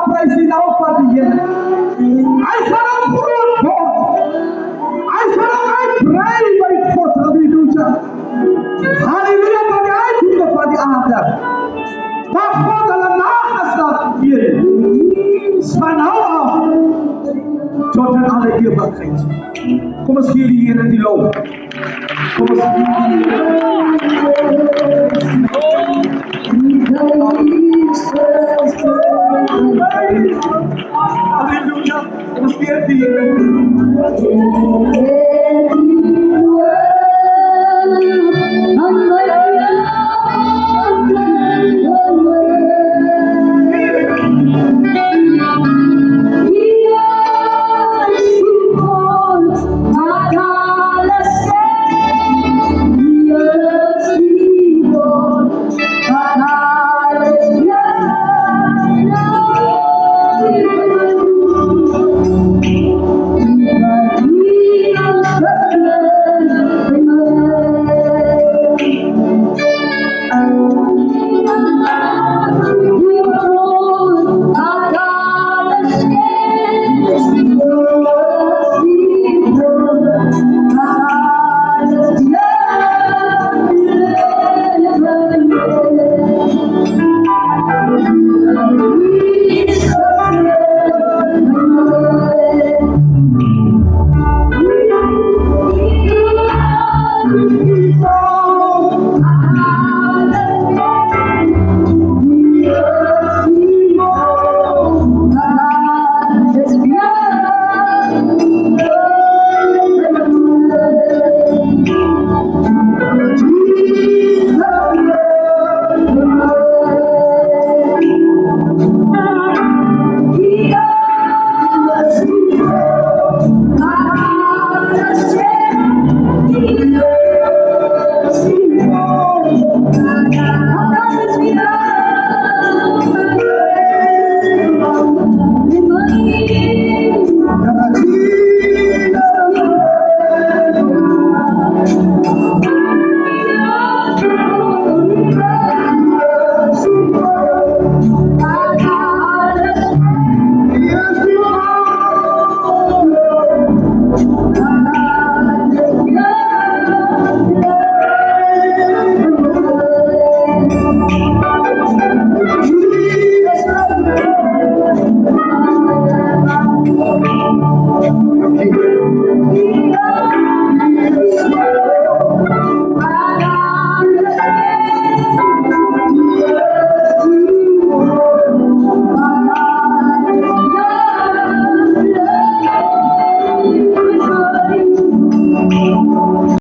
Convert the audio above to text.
praise in our body. I shall not God. I shall not pray by force. Hallelujah. Hallelujah. Bagi I juga bagi Adam. Bahwa dalam nahas dia. Manawa. Jordan ada dia bakai. Como se queria ir de low. Como se Hallelujah. Como se